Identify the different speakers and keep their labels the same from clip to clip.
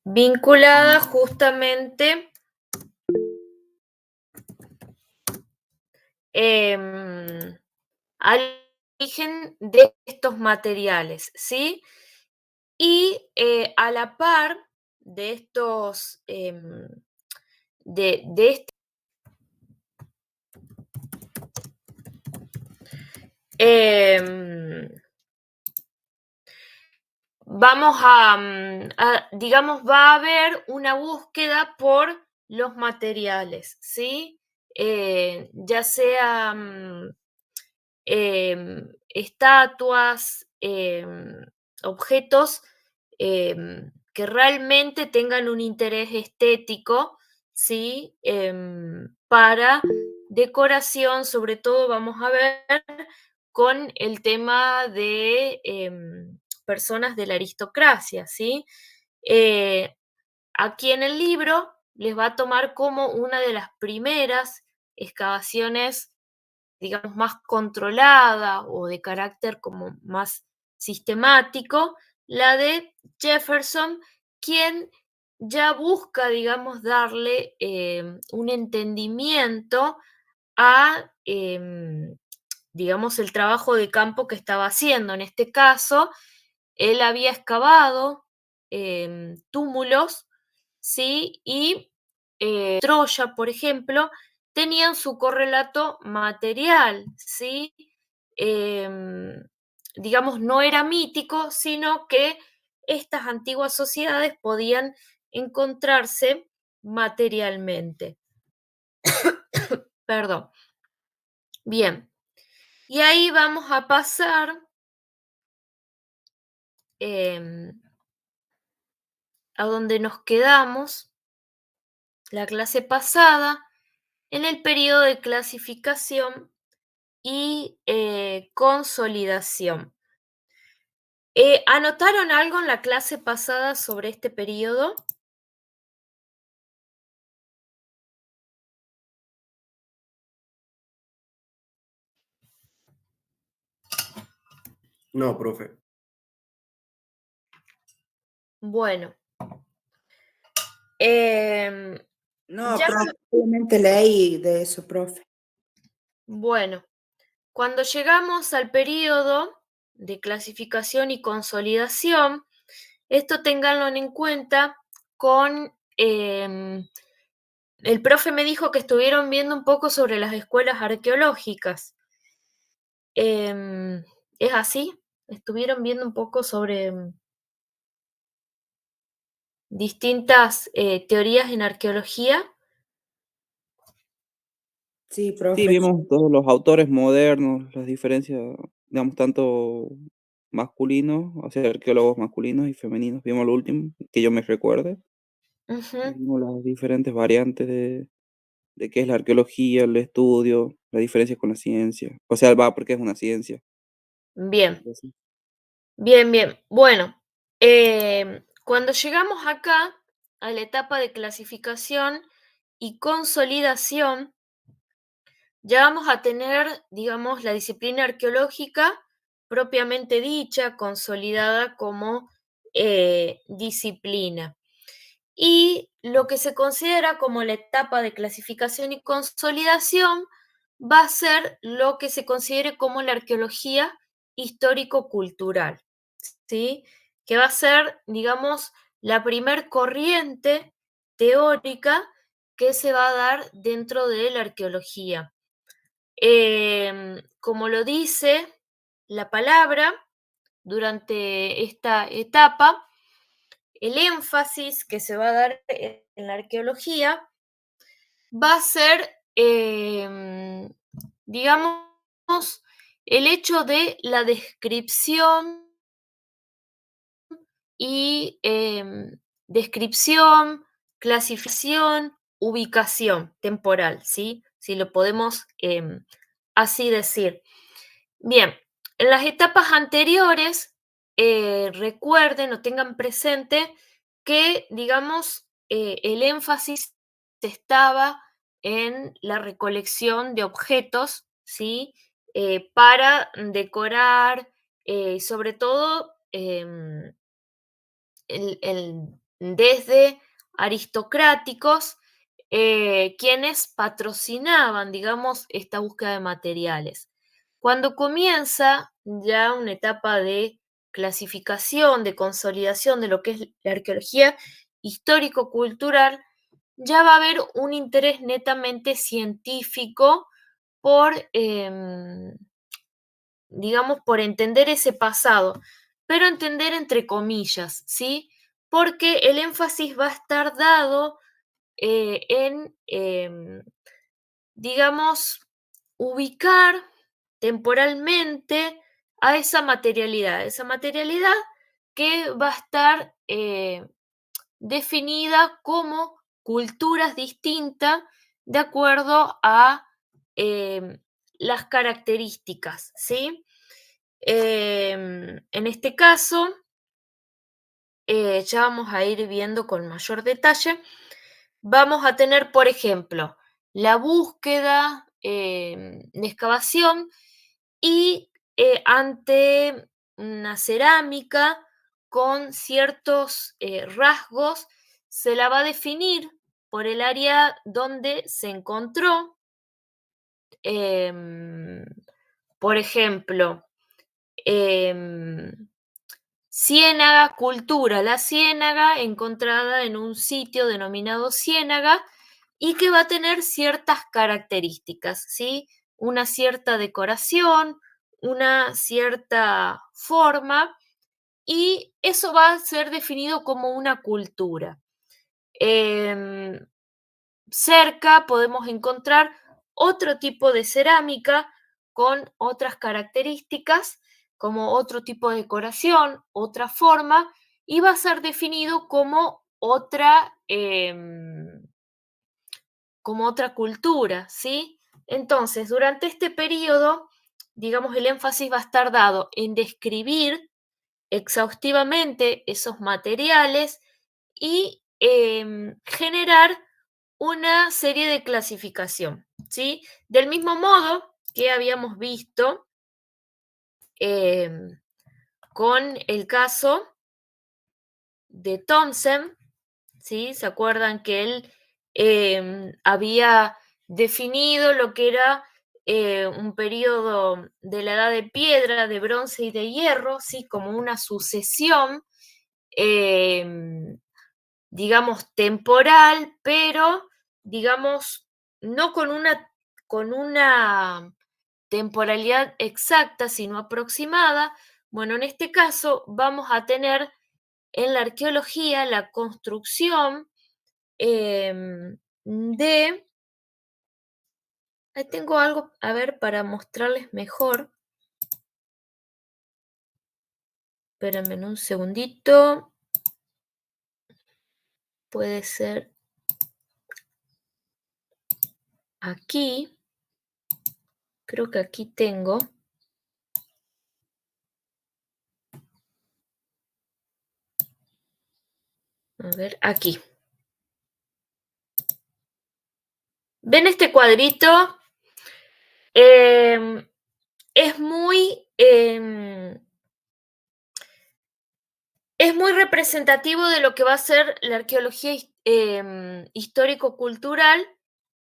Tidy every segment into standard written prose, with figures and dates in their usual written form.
Speaker 1: vinculada justamente al origen de estos materiales, ¿sí? Y a la par de estos, de este, em, vamos digamos, va a haber una búsqueda por los materiales, ¿sí? Ya sea estatuas, objetos que realmente tengan un interés estético, ¿sí? Para decoración, sobre todo vamos a ver con el tema de personas de la aristocracia, ¿sí? Eh, Aquí en el libro les va a tomar como una de las primeras excavaciones, digamos, más controlada o de carácter como más sistemático, la de Jefferson, quien ya busca, digamos, darle un entendimiento a, digamos, el trabajo de campo que estaba haciendo. En este caso, él había excavado túmulos, ¿sí? Y Troya, por ejemplo, tenían su correlato material, ¿sí? Em, digamos, no era mítico, sino que estas antiguas sociedades podían encontrarse materialmente. Perdón. Bien, y ahí vamos a pasar a donde nos quedamos la clase pasada, en el periodo de clasificación y consolidación. ¿Anotaron algo en la clase pasada sobre este periodo?
Speaker 2: No, profe.
Speaker 1: Bueno, em,
Speaker 3: No,
Speaker 1: ya
Speaker 3: profe, solamente leí de eso, profe.
Speaker 1: bueno, cuando llegamos al periodo de clasificación y consolidación, esto ténganlo en cuenta con el profe me dijo que estuvieron viendo un poco sobre las escuelas arqueológicas. ¿Es así? ¿Estuvieron viendo un poco sobre distintas teorías en arqueología?
Speaker 3: Sí,
Speaker 4: Sí,
Speaker 3: profe.
Speaker 4: vimos todos los autores modernos, las diferencias, digamos, tanto masculinos, o sea, arqueólogos masculinos y femeninos. Vimos lo último, que yo me recuerde, y
Speaker 1: Ujú.
Speaker 4: vimos las diferentes variantes de qué es la arqueología, el estudio, la diferencia con la ciencia. O sea, va, porque es una ciencia.
Speaker 1: Bien,
Speaker 4: Y así.
Speaker 1: bien, bien. Bueno, cuando llegamos acá a la etapa de clasificación y consolidación, ya vamos a tener, digamos, la disciplina arqueológica propiamente dicha, consolidada como disciplina. Y lo que se considera como la etapa de clasificación y consolidación va a ser lo que se considere como la arqueología histórico-cultural, ¿sí? Que va a ser, digamos, la primer corriente teórica que se va a dar dentro de la arqueología. Como lo dice la palabra, durante esta etapa, el énfasis que se va a dar en la arqueología va a ser, digamos, el hecho de la descripción y descripción, clasificación, ubicación temporal, ¿sí? Si lo podemos así decir. Bien, en las etapas anteriores, recuerden o tengan presente que, digamos, el énfasis estaba en la recolección de objetos, ¿sí? Para decorar, sobre todo, desde aristocráticos, quienes patrocinaban, digamos, esta búsqueda de materiales. Cuando comienza ya una etapa de clasificación, de consolidación de lo que es la arqueología histórico-cultural, ya va a haber un interés netamente científico por, digamos, por entender ese pasado, pero entender entre comillas, ¿sí? Porque el énfasis va a estar dado en, digamos, ubicar temporalmente a esa materialidad que va a estar definida como culturas distintas de acuerdo a las características, ¿sí? En este caso, ya vamos a ir viendo con mayor detalle. Vamos a tener, por ejemplo, la búsqueda de excavación y ante una cerámica con ciertos rasgos, se la va a definir por el área donde se encontró. Em, por ejemplo, ciénaga, cultura, la ciénaga encontrada en un sitio denominado ciénaga y que va a tener ciertas características, ¿sí? Una cierta decoración, una cierta forma y eso va a ser definido como una cultura. Em, Cerca podemos encontrar otro tipo de cerámica con otras características, como otro tipo de decoración, otra forma, y va a ser definido como otra cultura, ¿sí? Entonces, durante este periodo, digamos, el énfasis va a estar dado en describir exhaustivamente esos materiales y generar una serie de clasificación, ¿sí? Del mismo modo que habíamos visto em, con el caso de Thomson, ¿sí? ¿Se acuerdan que él había definido lo que era un periodo de la edad de piedra, de bronce y de hierro, ¿sí? Como una sucesión, em, digamos, temporal, pero, digamos, no con una temporalidad exacta, sino aproximada. Bueno, en este caso vamos a tener en la arqueología la construcción de... Ahí tengo algo, a ver, para mostrarles mejor. Espérenme un segundito. Puede ser aquí. Creo que aquí tengo. A ver, aquí. ¿Ven este cuadrito? Em, es muy, es muy representativo de lo que va a ser la arqueología histórico-cultural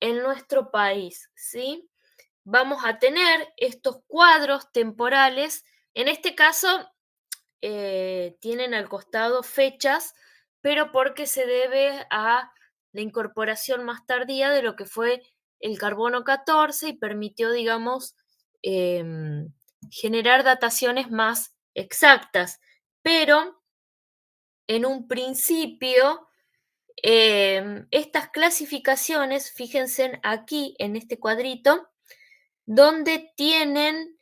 Speaker 1: en nuestro país, ¿sí? Vamos a tener estos cuadros temporales. En este caso, tienen al costado fechas, pero porque se debe a la incorporación más tardía de lo que fue el carbono 14 y permitió, digamos, generar dataciones más exactas. Pero en un principio, estas clasificaciones, fíjense aquí en este cuadrito, donde tienen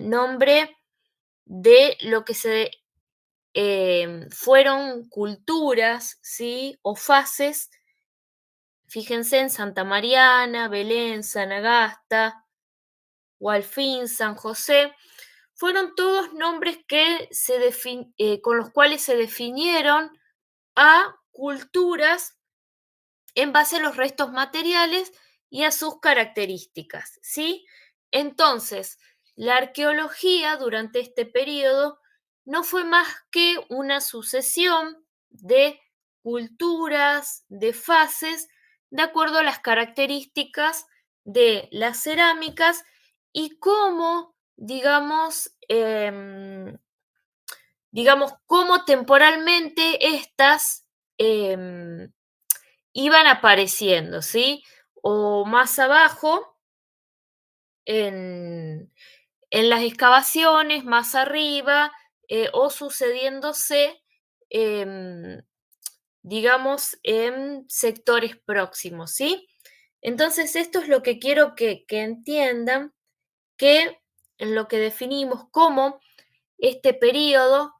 Speaker 1: nombre de lo que fueron culturas, ¿sí? O fases. Fíjense en Santa Mariana, Belén, Sanagasta, Hualfín, San José. Fueron todos nombres que con los cuales se definieron a culturas en base a los restos materiales y a sus características, ¿sí? Entonces, la arqueología durante este periodo no fue más que una sucesión de culturas, de fases, de acuerdo a las características de las cerámicas y cómo, digamos, cómo temporalmente estas iban apareciendo, ¿sí? O más abajo, en las excavaciones, más arriba, o sucediéndose, digamos, en sectores próximos, ¿sí? Entonces, esto es lo que quiero que entiendan, que en lo que definimos como este periodo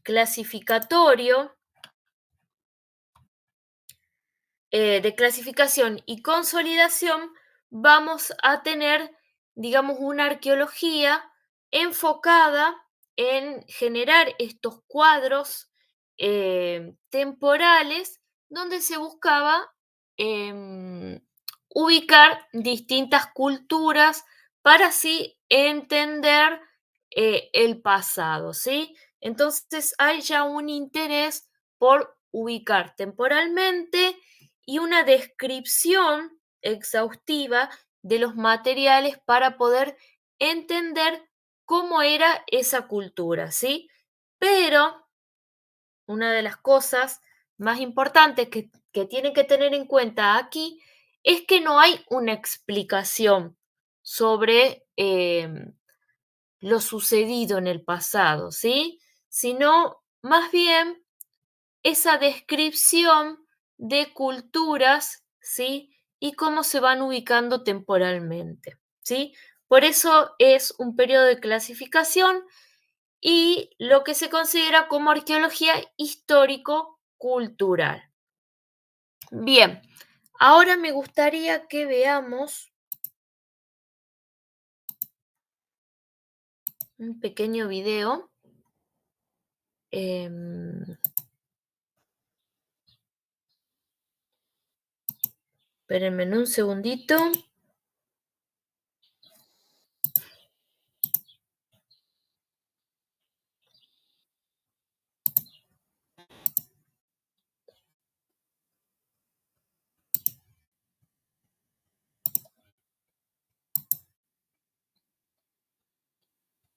Speaker 1: clasificatorio, de clasificación y consolidación, vamos a tener, digamos, una arqueología enfocada en generar estos cuadros temporales donde se buscaba ubicar distintas culturas para así entender el pasado, ¿sí? Entonces hay ya un interés por ubicar temporalmente y una descripción exhaustiva de los materiales para poder entender cómo era esa cultura, ¿sí? Pero una de las cosas más importantes que tienen que tener en cuenta aquí es que no hay una explicación sobre lo sucedido en el pasado, ¿sí? Sino más bien esa descripción de culturas, ¿sí? Y cómo se van ubicando temporalmente, ¿sí? Por eso es un periodo de clasificación y lo que se considera como arqueología histórico-cultural. Bien, ahora me gustaría que veamos un pequeño video. Espérenme un segundito.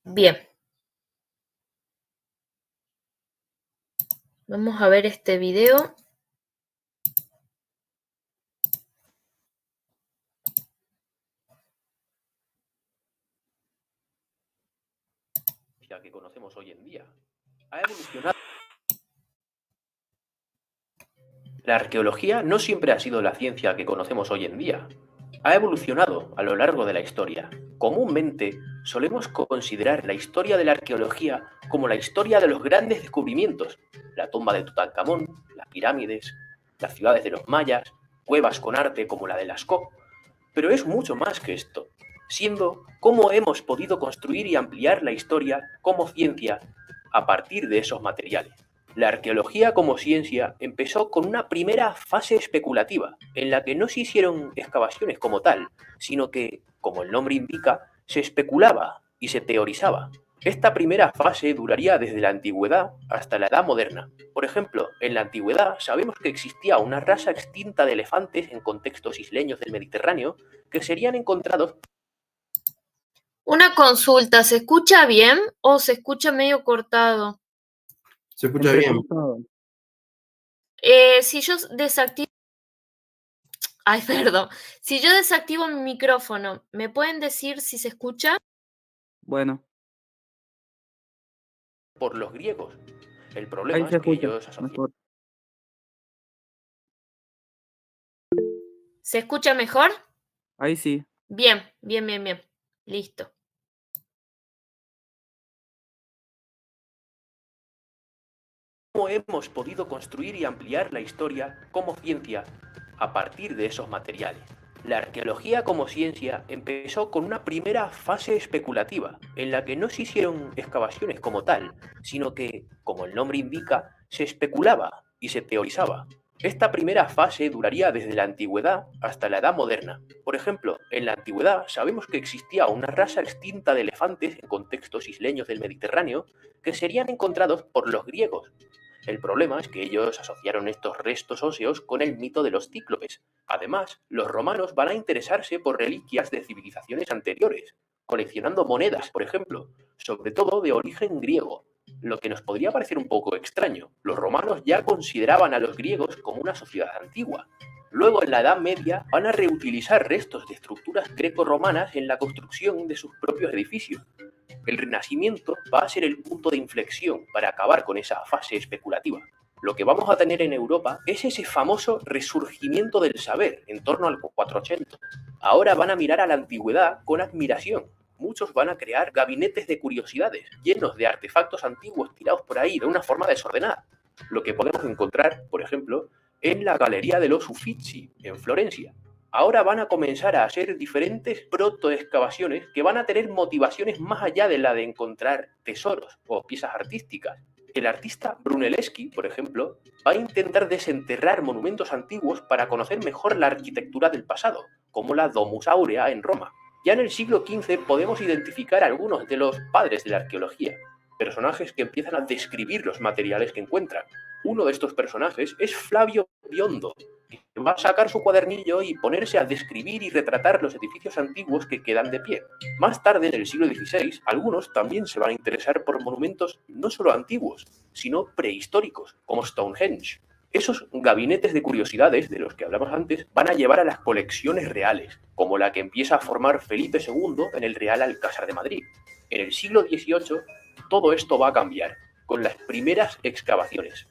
Speaker 1: Bien. Vamos a ver este video.
Speaker 2: Que conocemos hoy en día ha evolucionado. La arqueología no siempre ha sido la ciencia que conocemos hoy en día. Ha evolucionado a lo largo de la historia. Comúnmente solemos considerar la historia de la arqueología como la historia de los grandes descubrimientos: la tumba de Tutankamón, las pirámides, las ciudades de los mayas, cuevas con arte como la de Lascaux. Pero es mucho más que esto, siendo cómo hemos podido construir y ampliar la historia como ciencia a partir de esos materiales. La arqueología como ciencia empezó con una primera fase especulativa, en la que no se hicieron excavaciones como tal, sino que, como el nombre indica, se especulaba y se teorizaba. Esta primera fase duraría desde la antigüedad hasta la edad moderna. Por ejemplo, en la antigüedad sabemos que existía una raza extinta de elefantes en contextos isleños del Mediterráneo que serían encontrados.
Speaker 1: Una consulta, ¿se escucha bien o se escucha medio cortado?
Speaker 5: Se escucha bien.
Speaker 4: Entrecortado.
Speaker 1: Si yo desactivo... Ay, perdón. Si yo desactivo mi micrófono, ¿me pueden decir si se escucha?
Speaker 4: Bueno,
Speaker 2: Por los griegos. El
Speaker 4: ahí
Speaker 2: problema
Speaker 4: se
Speaker 2: es que
Speaker 4: escucha
Speaker 2: ellos asociaban.
Speaker 4: mejor.
Speaker 1: ¿Se escucha mejor?
Speaker 4: Ahí sí.
Speaker 1: Bien, bien, bien, bien. Listo.
Speaker 2: ¿Cómo hemos podido construir y ampliar la historia como ciencia a partir de esos materiales? La arqueología como ciencia empezó con una primera fase especulativa, en la que no se hicieron excavaciones como tal, sino que, como el nombre indica, se especulaba y se teorizaba. Esta primera fase duraría desde la antigüedad hasta la edad moderna. Por ejemplo, en la antigüedad sabemos que existía una raza extinta de elefantes en contextos isleños del Mediterráneo que serían encontrados por los griegos. El problema es que ellos asociaron estos restos óseos con el mito de los cíclopes. Además, los romanos van a interesarse por reliquias de civilizaciones anteriores, coleccionando monedas, por ejemplo, sobre todo de origen griego. Lo que nos podría parecer un poco extraño, los romanos ya consideraban a los griegos como una sociedad antigua. Luego, en la Edad Media, van a reutilizar restos de estructuras greco-romanas en la construcción de sus propios edificios. El Renacimiento va a ser el punto de inflexión para acabar con esa fase especulativa. Lo que vamos a tener en Europa es ese famoso resurgimiento del saber en torno al 480. Ahora van a mirar a la antigüedad con admiración. Muchos van a crear gabinetes de curiosidades, llenos de artefactos antiguos tirados por ahí de una forma desordenada. Lo que podemos encontrar, por ejemplo, en la Galería de los Uffizi, en Florencia. Ahora van a comenzar a hacer diferentes protoexcavaciones que van a tener motivaciones más allá de la de encontrar tesoros o piezas artísticas. El artista Brunelleschi, por ejemplo, va a intentar desenterrar monumentos antiguos para conocer mejor la arquitectura del pasado, como la Domus Aurea en Roma. Ya en el siglo XV podemos identificar a algunos de los padres de la arqueología, personajes que empiezan a describir los materiales que encuentran. Uno de estos personajes es Flavio Biondo, que va a sacar su cuadernillo y ponerse a describir y retratar los edificios antiguos que quedan de pie. Más tarde, en el siglo XVI, algunos también se van a interesar por monumentos no solo antiguos, sino prehistóricos, como Stonehenge. Esos gabinetes de curiosidades de los que hablamos antes van a llevar a las colecciones reales, como la que empieza a formar Felipe II en el Real Alcázar de Madrid. En el siglo XVIII, todo esto va a cambiar, con las primeras excavaciones.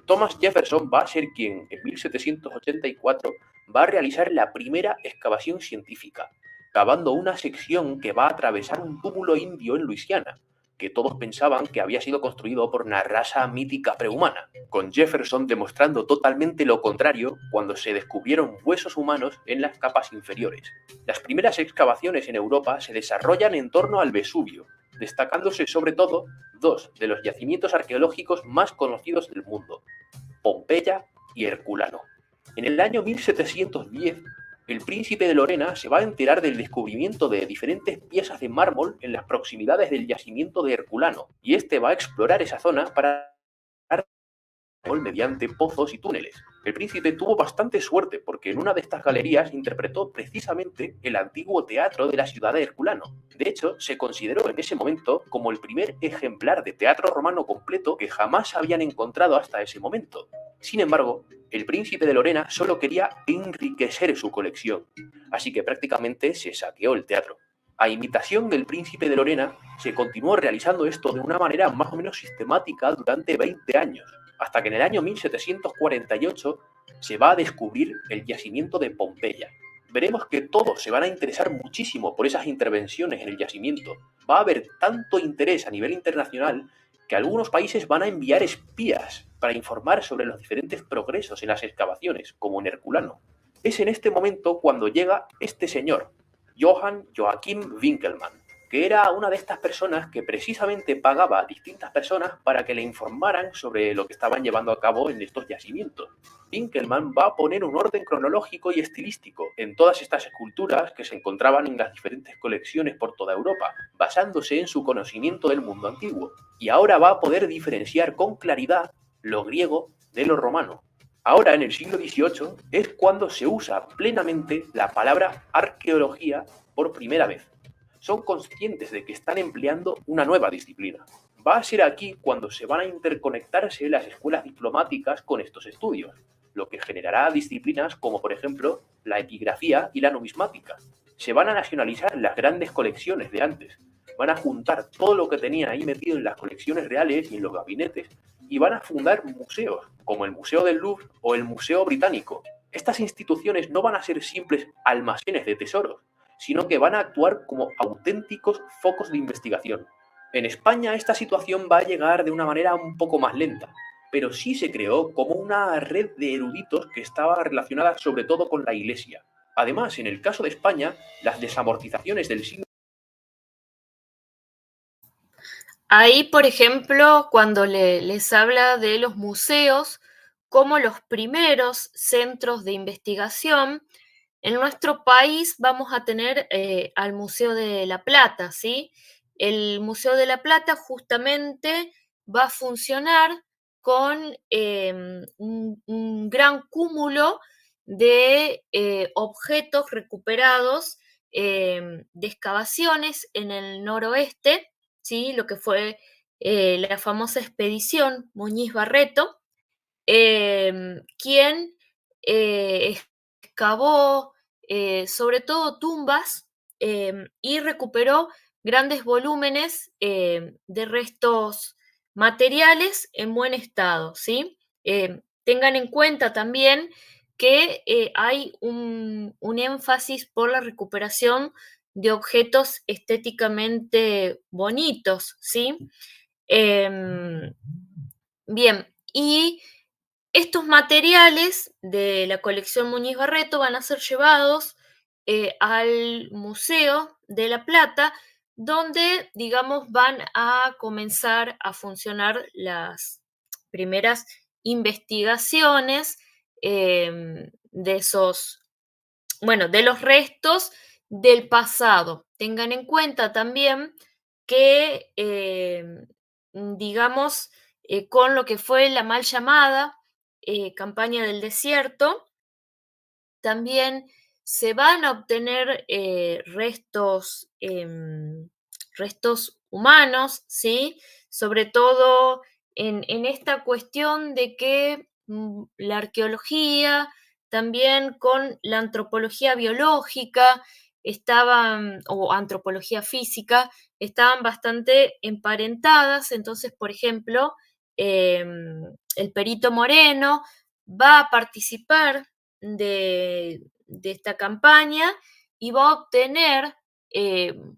Speaker 2: Thomas Jefferson va a ser quien, en 1784, va a realizar la primera excavación científica, cavando una sección que va a atravesar un túmulo indio en Luisiana, que todos pensaban que había sido construido por una raza mítica prehumana, con Jefferson demostrando totalmente lo contrario cuando se descubrieron huesos humanos en las capas inferiores. Las primeras excavaciones en Europa se desarrollan en torno al Vesubio, destacándose sobre todo dos de los yacimientos arqueológicos más conocidos del mundo, Pompeya y Herculano. En el año 1710, el príncipe de Lorena se va a enterar del descubrimiento de diferentes piezas de mármol en las proximidades del yacimiento de Herculano, y este va a explorar esa zona para mediante pozos y túneles. El príncipe tuvo bastante suerte porque en una de estas galerías interpretó precisamente el antiguo teatro de la ciudad de Herculano. De hecho, se consideró en ese momento como el primer ejemplar de teatro romano completo que jamás habían encontrado hasta ese momento. Sin embargo, el príncipe de Lorena solo quería enriquecer su colección, así que prácticamente se saqueó el teatro. A imitación del príncipe de Lorena, se continuó realizando esto de una manera más o menos sistemática durante 20 años, hasta que en el año 1748 se va a descubrir el yacimiento de Pompeya. Veremos que todos se van a interesar muchísimo por esas intervenciones en el yacimiento. Va a haber tanto interés a nivel internacional que algunos países van a enviar espías para informar sobre los diferentes progresos en las excavaciones, como en Herculano. Es en este momento cuando llega este señor, Johann Joachim Winckelmann, que era una de estas personas que precisamente pagaba a distintas personas para que le informaran sobre lo que estaban llevando a cabo en estos yacimientos. Winckelmann va a poner un orden cronológico y estilístico en todas estas esculturas que se encontraban en las diferentes colecciones por toda Europa, basándose en su conocimiento del mundo antiguo. Y ahora va a poder diferenciar con claridad lo griego de lo romano. Ahora, en el siglo XVIII, es cuando se usa plenamente la palabra arqueología por primera vez. Son conscientes de que están empleando una nueva disciplina. Va a ser aquí cuando se van a interconectarse las escuelas diplomáticas con estos estudios, lo que generará disciplinas como, por ejemplo, la epigrafía y la numismática. Se van a nacionalizar las grandes colecciones de antes, van a juntar todo lo que tenían ahí metido en las colecciones reales y en los gabinetes y van a fundar museos, como el Museo del Louvre o el Museo Británico. Estas instituciones no van a ser simples almacenes de tesoros, sino que van a actuar como auténticos focos de investigación. En España esta situación va a llegar de una manera un poco más lenta, pero sí se creó como una red de eruditos que estaba relacionada sobre todo con la Iglesia. Además, en el caso de España, las desamortizaciones del siglo...
Speaker 1: Ahí, por ejemplo, cuando les habla de los museos como los primeros centros de investigación, en nuestro país vamos a tener al Museo de la Plata, ¿sí? El Museo de la Plata justamente va a funcionar con un gran cúmulo de objetos recuperados de excavaciones en el noroeste, ¿sí? Lo que fue la famosa expedición Muñiz Barreto, quien excavó sobre todo tumbas y recuperó grandes volúmenes de restos materiales en buen estado, ¿sí? Tengan en cuenta también que hay un énfasis por la recuperación de objetos estéticamente bonitos, ¿sí? Bien, y estos materiales de la colección Muñiz Barreto van a ser llevados al Museo de la Plata, donde, digamos, van a comenzar a funcionar las primeras investigaciones de esos, bueno, de los restos del pasado. Tengan en cuenta también que, digamos, con lo que fue la mal llamada campaña del desierto, también se van a obtener restos humanos, ¿sí? Sobre todo en esta cuestión de que la arqueología, también con la antropología biológica, estaban, o antropología física, estaban bastante emparentadas. Entonces, por ejemplo, el perito Moreno va a participar de esta campaña y va a obtener,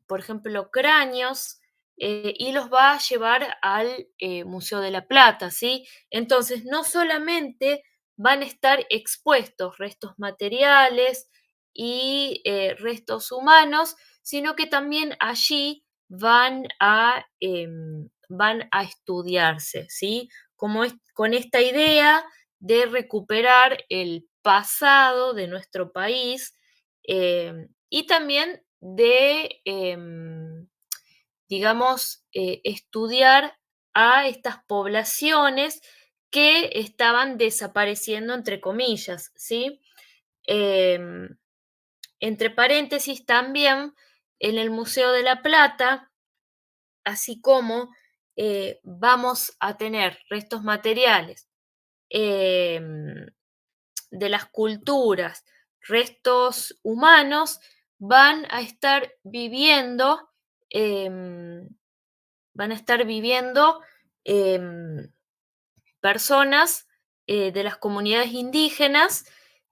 Speaker 1: por ejemplo, cráneos y los va a llevar al Museo de la Plata, ¿sí? Entonces, no solamente van a estar expuestos restos materiales y restos humanos, sino que también allí van a estudiarse, ¿sí? Con esta idea de recuperar el pasado de nuestro país y también de, digamos, estudiar a estas poblaciones que estaban desapareciendo, entre comillas, ¿sí? Entre paréntesis, también en el Museo de la Plata, así como vamos a tener restos materiales de las culturas, restos humanos, van a estar viviendo, van a estar viviendo personas de las comunidades indígenas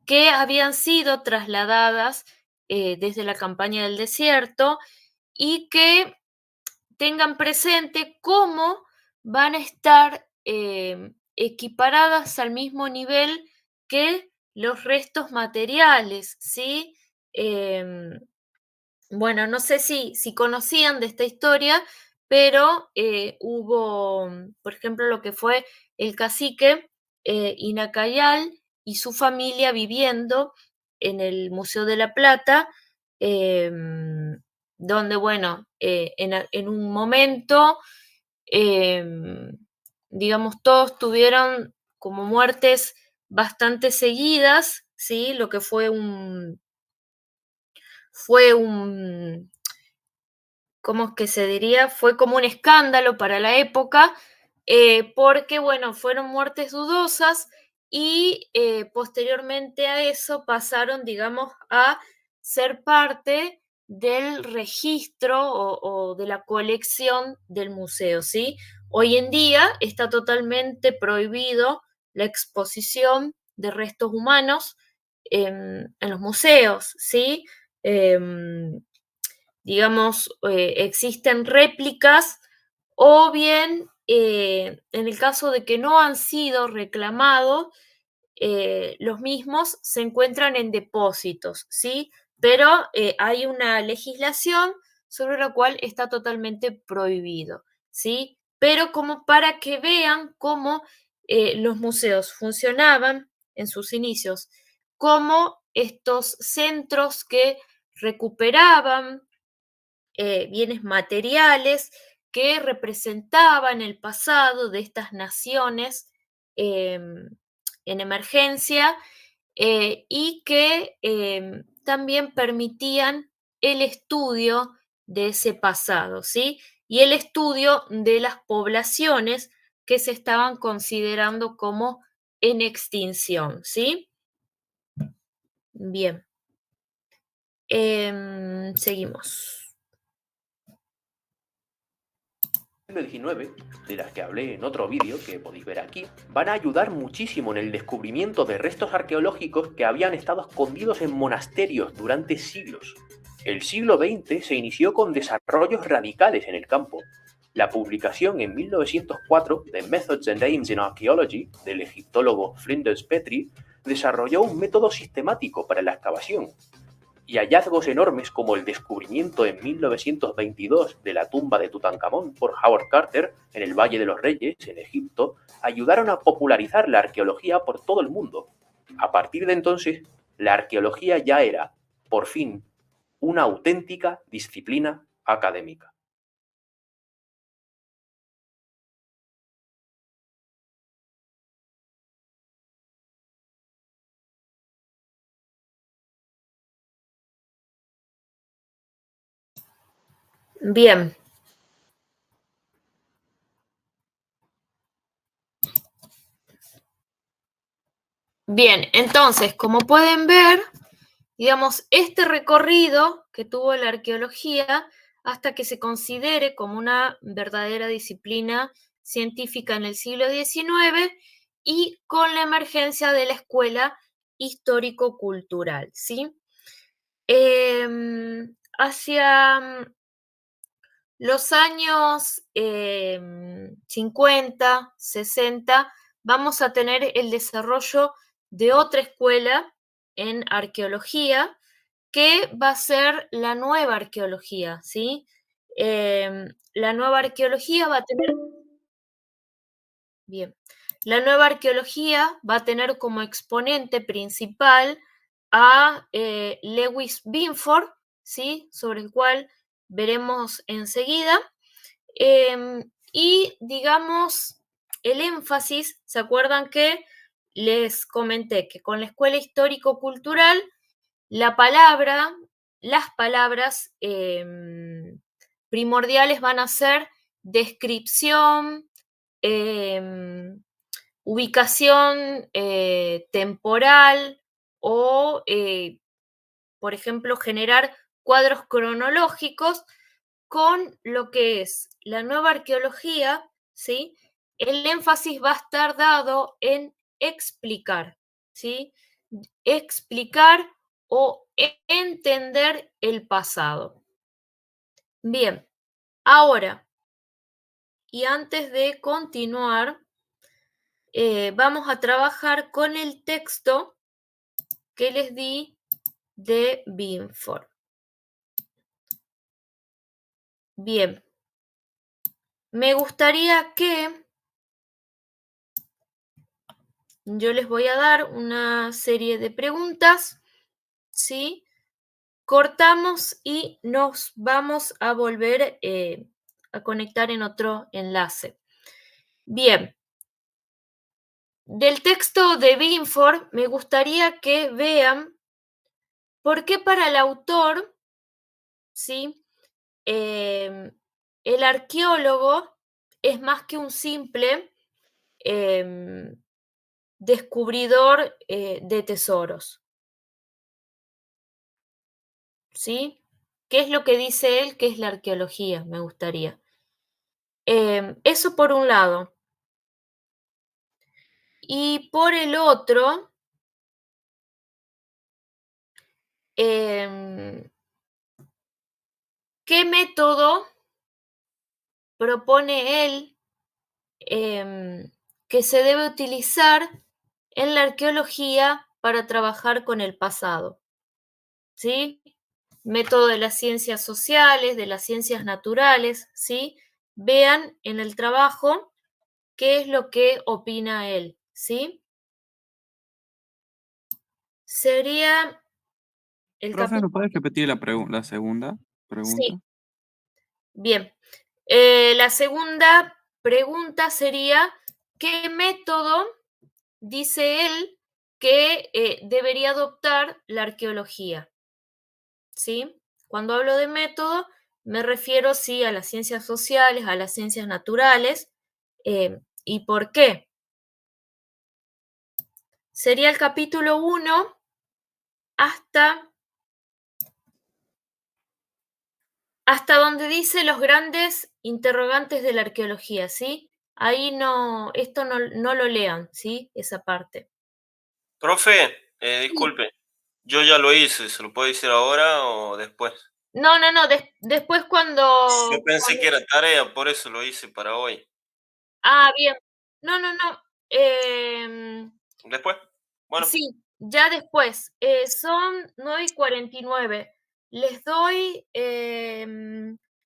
Speaker 1: que habían sido trasladadas desde la campaña del desierto y que tengan presente cómo van a estar equiparadas al mismo nivel que los restos materiales, ¿sí? Bueno, no sé si conocían de esta historia, pero hubo, por ejemplo, lo que fue el cacique Inacayal y su familia viviendo en el Museo de la Plata, donde, bueno, en un momento, digamos, todos tuvieron como muertes bastante seguidas, ¿sí? Lo que fue ¿cómo es que se diría? Fue como un escándalo para la época, porque, bueno, fueron muertes dudosas y posteriormente a eso pasaron, digamos, a ser parte del registro o de la colección del museo, ¿sí? Hoy en día está totalmente prohibido la exposición de restos humanos en los museos, ¿sí? Digamos, existen réplicas o bien, en el caso de que no han sido reclamados, los mismos se encuentran en depósitos, ¿sí? Pero hay una legislación sobre la cual está totalmente prohibido, ¿sí? Pero como para que vean cómo los museos funcionaban en sus inicios como estos centros que recuperaban bienes materiales que representaban el pasado de estas naciones en emergencia y que también permitían el estudio de ese pasado, ¿sí? Y el estudio de las poblaciones que se estaban considerando como en extinción, ¿sí? Bien. Seguimos.
Speaker 2: Siglo XIX, de las que hablé en otro vídeo que podéis ver aquí, van a ayudar muchísimo en el descubrimiento de restos arqueológicos que habían estado escondidos en monasterios durante siglos. El siglo XX se inició con desarrollos radicales en el campo. La publicación en 1904 de Methods and Aims in Archaeology del egiptólogo Flinders Petrie desarrolló un método sistemático para la excavación, y hallazgos enormes como el descubrimiento en 1922 de la tumba de Tutankamón por Howard Carter en el Valle de los Reyes, en Egipto, ayudaron a popularizar la arqueología por todo el mundo. A partir de entonces, la arqueología ya era, por fin, una auténtica disciplina académica.
Speaker 1: Bien. Bien, entonces, como pueden ver, digamos, este recorrido que tuvo la arqueología hasta que se considere como una verdadera disciplina científica en el siglo XIX y con la emergencia de la escuela histórico-cultural, ¿sí? Hacia los años 50, 60, vamos a tener el desarrollo de otra escuela en arqueología, que va a ser la nueva arqueología, ¿sí? La nueva arqueología va a tener... Bien. La nueva arqueología va a tener como exponente principal a Lewis Binford, ¿sí? Sobre el cual veremos enseguida. Y digamos, el énfasis, ¿se acuerdan que les comenté que con la escuela histórico-cultural las palabras primordiales van a ser descripción, ubicación temporal o, por ejemplo, generar cuadros cronológicos con lo que es la nueva arqueología, ¿sí? El énfasis va a estar dado en explicar, ¿sí? Explicar o entender el pasado. Bien, ahora, y antes de continuar, vamos a trabajar con el texto que les di de Binford. Bien, me gustaría que yo les voy a dar una serie de preguntas, ¿sí? Cortamos y nos vamos a volver a conectar en otro enlace. Bien, del texto de Binford me gustaría que vean por qué para el autor, ¿sí? El arqueólogo es más que un simple descubridor de tesoros. ¿Sí? ¿Qué es lo que dice él que es la arqueología? Me gustaría. Eso por un lado. Y por el otro, ¿qué método propone él que se debe utilizar en la arqueología para trabajar con el pasado? ¿Sí? Método de las ciencias sociales, de las ciencias naturales, ¿sí? Vean en el trabajo qué es lo que opina él, ¿sí? Sería el
Speaker 6: Profe,
Speaker 1: capítulo...
Speaker 6: ¿me puedes repetir la segunda pregunta?
Speaker 1: Sí, bien. La segunda pregunta sería, ¿qué método dice él que debería adoptar la arqueología? ¿Sí? Cuando hablo de método, me refiero, sí, a las ciencias sociales, a las ciencias naturales. ¿Y por qué? Sería el capítulo 1 hasta donde dice los grandes interrogantes de la arqueología, ¿sí? Ahí no, esto no lo lean, ¿sí? Esa parte.
Speaker 7: Profe, disculpe, yo ya lo hice, ¿se lo puedo decir ahora o después?
Speaker 1: No, después cuando...
Speaker 7: Yo pensé que era tarea, por eso lo hice para hoy.
Speaker 1: Ah, bien. No.
Speaker 7: ¿Después? Bueno,
Speaker 1: Sí, ya después. Son 9:49. Les doy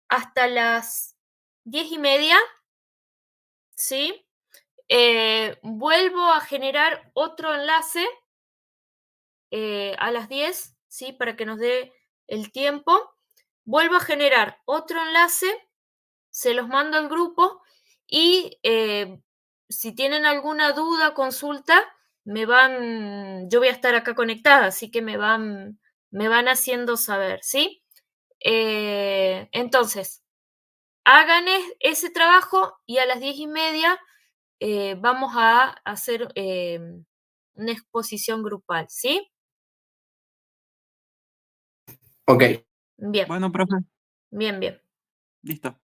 Speaker 1: hasta las 10:30, ¿sí? Vuelvo a generar otro enlace a las 10, ¿sí? Para que nos dé el tiempo. Vuelvo a generar otro enlace, se los mando al grupo y si tienen alguna duda, consulta, yo voy a estar acá conectada, así que me van haciendo saber, ¿sí? Entonces, hagan ese trabajo y a las 10:30 vamos a hacer una exposición grupal, ¿sí?
Speaker 5: Ok.
Speaker 1: Bien,
Speaker 6: Bueno, profe,
Speaker 1: bien.
Speaker 6: listo.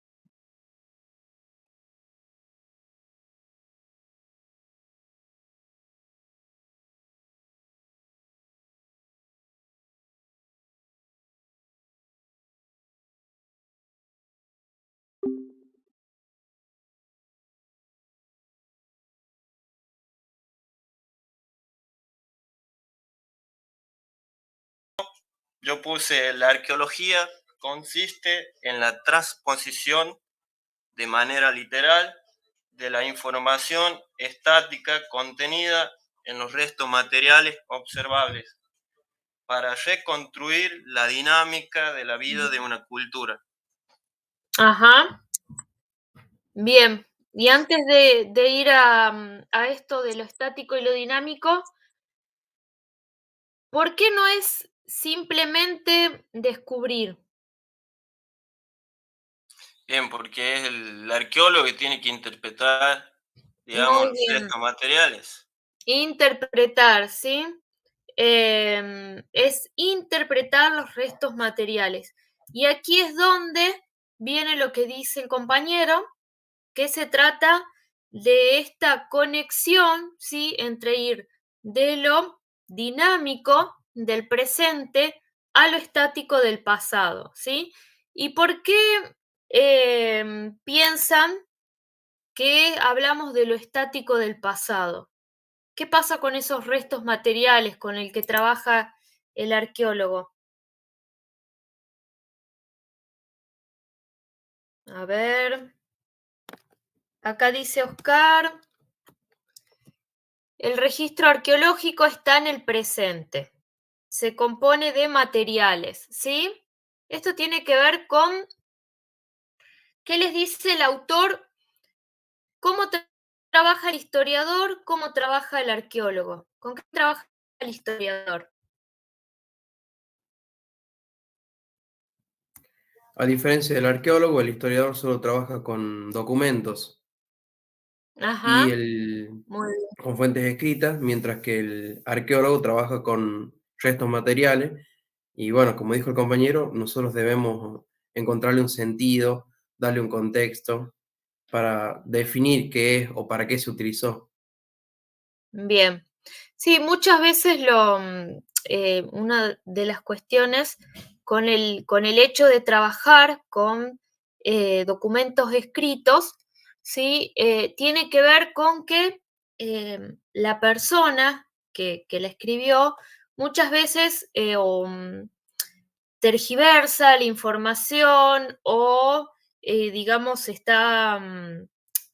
Speaker 7: yo puse la arqueología consiste en la transposición de manera literal de la información estática contenida en los restos materiales observables para reconstruir la dinámica de la vida de una cultura.
Speaker 1: Ajá. Bien, y antes de ir a esto de lo estático y lo dinámico, ¿por qué no es simplemente descubrir?
Speaker 7: Bien, porque es el arqueólogo que tiene que interpretar, digamos,
Speaker 1: Muy
Speaker 7: los
Speaker 1: bien.
Speaker 7: restos materiales.
Speaker 1: Interpretar, ¿sí? Es interpretar los restos materiales. Y aquí es donde viene lo que dice el compañero, que se trata de esta conexión, ¿sí? Entre ir de lo dinámico del presente a lo estático del pasado, ¿sí? ¿Y por qué piensan que hablamos de lo estático del pasado? ¿Qué pasa con esos restos materiales con el que trabaja el arqueólogo? A ver, acá dice Oscar, el registro arqueológico está en el presente, se compone de materiales, ¿sí? Esto tiene que ver con, ¿qué les dice el autor? ¿Cómo trabaja el historiador? ¿Cómo trabaja el arqueólogo? ¿Con qué trabaja el historiador?
Speaker 5: A diferencia del arqueólogo, el historiador solo trabaja con documentos
Speaker 1: Ajá, muy bien.
Speaker 5: con fuentes escritas, mientras que el arqueólogo trabaja con restos materiales. Y bueno, como dijo el compañero, nosotros debemos encontrarle un sentido, darle un contexto para definir qué es o para qué se utilizó.
Speaker 1: Bien. Sí, muchas veces una de las cuestiones con el hecho de trabajar con documentos escritos, ¿sí? Tiene que ver con que la persona que la escribió muchas veces tergiversa la información o, digamos, está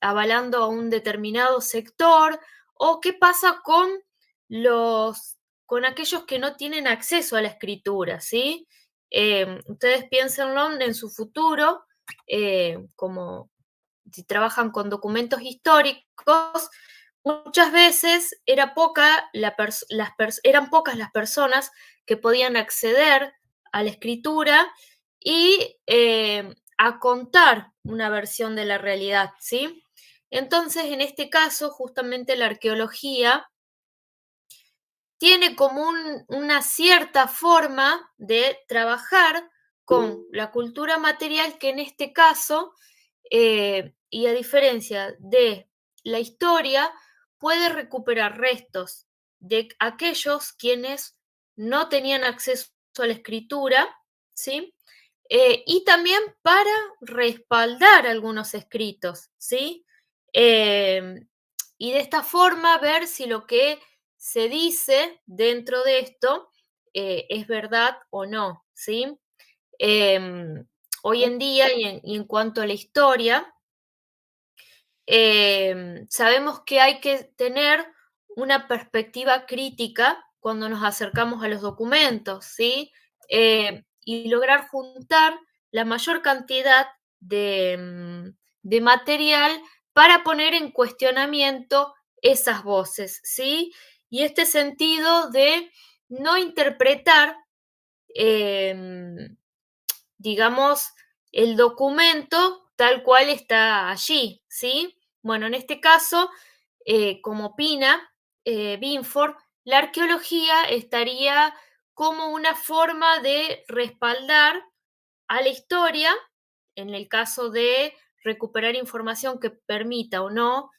Speaker 1: avalando a un determinado sector, o qué pasa con aquellos que no tienen acceso a la escritura, ¿sí? Ustedes piénsenlo en su futuro, como si trabajan con documentos históricos, muchas veces eran pocas las personas que podían acceder a la escritura y a contar una versión de la realidad, ¿sí? Entonces, en este caso, justamente la arqueología tiene como una cierta forma de trabajar con la cultura material que en este caso, y a diferencia de la historia, puede recuperar restos de aquellos quienes no tenían acceso a la escritura, ¿sí? Y también para respaldar algunos escritos, ¿sí? Y de esta forma ver si lo que se dice dentro de esto es verdad o no, ¿sí? Hoy en día y en cuanto a la historia, sabemos que hay que tener una perspectiva crítica cuando nos acercamos a los documentos, ¿sí? Y lograr juntar la mayor cantidad de material para poner en cuestionamiento esas voces, ¿sí? Y este sentido de no interpretar, digamos, el documento tal cual está allí, ¿sí? Bueno, en este caso, como opina Binford, la arqueología estaría como una forma de respaldar a la historia, en el caso de recuperar información que permita o no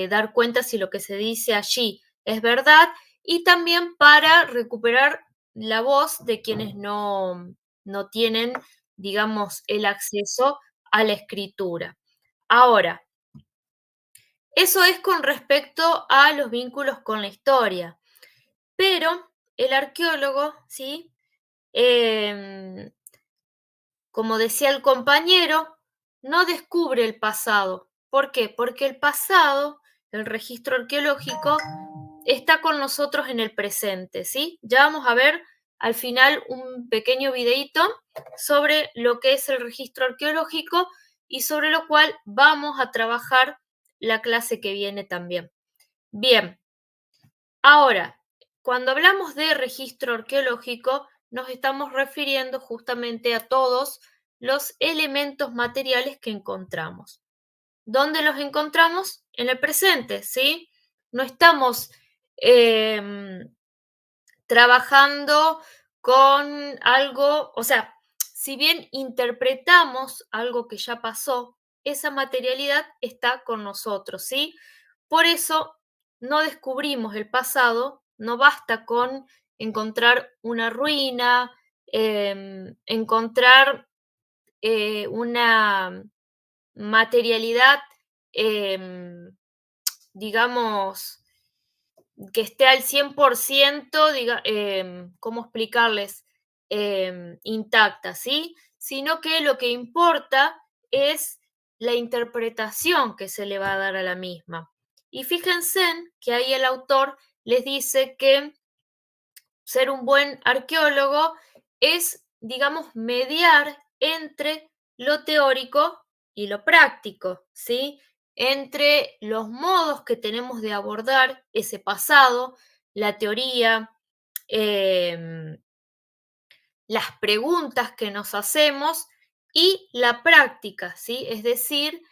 Speaker 1: dar cuenta si lo que se dice allí es verdad, y también para recuperar la voz de quienes no tienen, digamos, el acceso a la escritura. Ahora, eso es con respecto a los vínculos con la historia, pero el arqueólogo, ¿sí? Como decía el compañero, no descubre el pasado. ¿Por qué? Porque el pasado, el registro arqueológico, está con nosotros en el presente, ¿sí? Ya vamos a ver al final un pequeño videíto sobre lo que es el registro arqueológico y sobre lo cual vamos a trabajar la clase que viene también. Bien, ahora, cuando hablamos de registro arqueológico, nos estamos refiriendo justamente a todos los elementos materiales que encontramos. ¿Dónde los encontramos? En el presente, ¿sí? No estamos trabajando con algo, o sea, si bien interpretamos algo que ya pasó, esa materialidad está con nosotros, ¿sí? Por eso no descubrimos el pasado, no basta con encontrar una ruina, encontrar una materialidad, digamos, que esté al 100%, ¿cómo explicarles? Intacta, ¿sí? Sino que lo que importa es la interpretación que se le va a dar a la misma. Y fíjense que ahí el autor les dice que ser un buen arqueólogo es, digamos, mediar entre lo teórico y lo práctico, ¿sí? Entre los modos que tenemos de abordar ese pasado, la teoría, las preguntas que nos hacemos y la práctica, ¿sí? Es decir,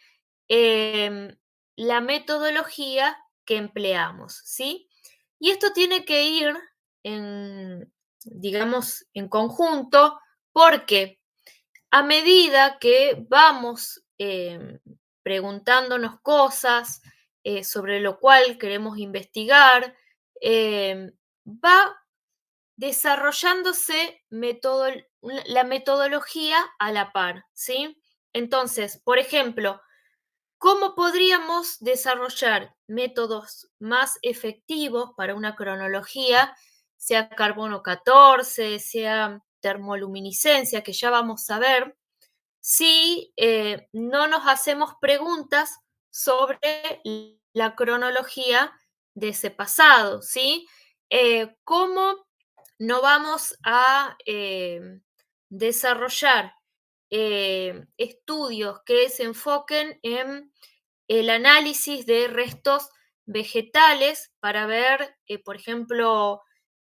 Speaker 1: la metodología que empleamos, ¿sí? Y esto tiene que ir digamos, en conjunto, porque a medida que vamos preguntándonos cosas sobre lo cual queremos investigar, va desarrollándose la metodología a la par, ¿sí? Entonces, por ejemplo, ¿cómo podríamos desarrollar métodos más efectivos para una cronología, sea carbono 14, sea termoluminiscencia, que ya vamos a ver, si no nos hacemos preguntas sobre la cronología de ese pasado, ¿sí? ¿Cómo no vamos a desarrollar estudios que se enfoquen en el análisis de restos vegetales para ver, por ejemplo,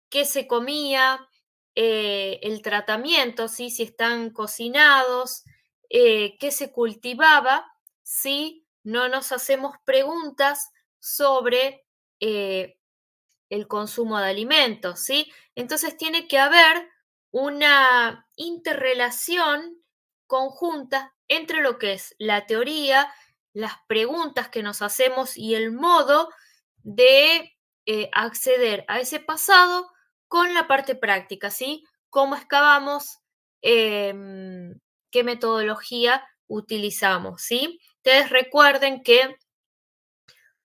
Speaker 1: qué se comía, el tratamiento, ¿sí? Si están cocinados, qué se cultivaba, si no nos hacemos preguntas sobre el consumo de alimentos, ¿sí? Entonces tiene que haber una interrelación conjunta entre lo que es la teoría, las preguntas que nos hacemos y el modo de acceder a ese pasado con la parte práctica, ¿sí? Cómo excavamos, qué metodología utilizamos, ¿sí? Ustedes recuerden que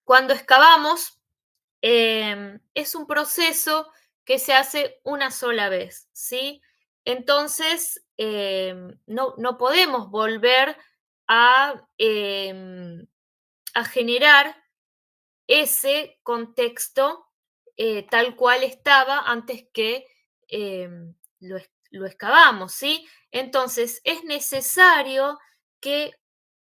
Speaker 1: cuando excavamos, es un proceso que se hace una sola vez, ¿sí? Entonces, no podemos volver a, a generar ese contexto tal cual estaba antes que lo excavamos, ¿sí? Entonces, es necesario que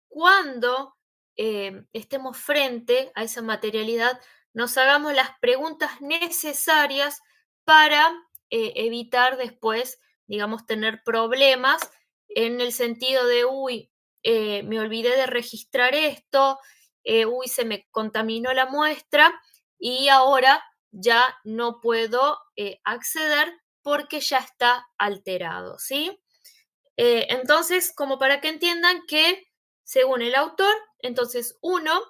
Speaker 1: cuando estemos frente a esa materialidad, nos hagamos las preguntas necesarias para evitar después, digamos, tener problemas en el sentido de, uy, me olvidé de registrar esto, uy, se me contaminó la muestra y ahora ya no puedo acceder porque ya está alterado, ¿sí? Entonces, como para que entiendan que, según el autor, entonces uno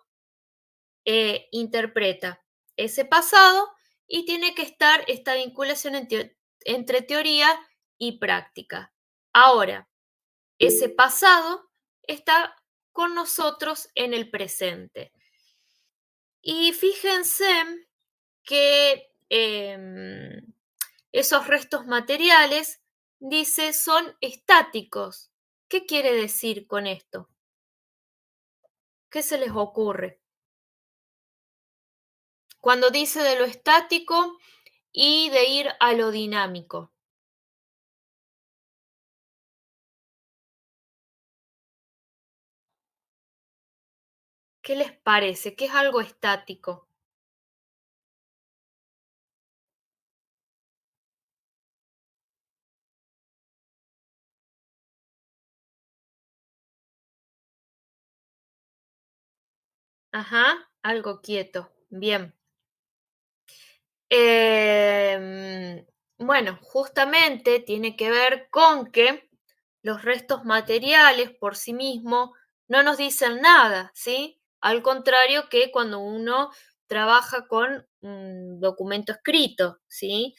Speaker 1: interpreta ese pasado y tiene que estar esta vinculación entre teoría y práctica. Ahora, ese pasado está con nosotros en el presente. Y fíjense que esos restos materiales, dice, son estáticos. ¿Qué quiere decir con esto? ¿Qué se les ocurre? Cuando dice de lo estático y de ir a lo dinámico. ¿Qué les parece? ¿Qué es algo estático? Ajá, algo quieto. Bien. Bueno, justamente tiene que ver con que los restos materiales por sí mismos no nos dicen nada, ¿sí? Al contrario que cuando uno trabaja con un documento escrito, ¿sí?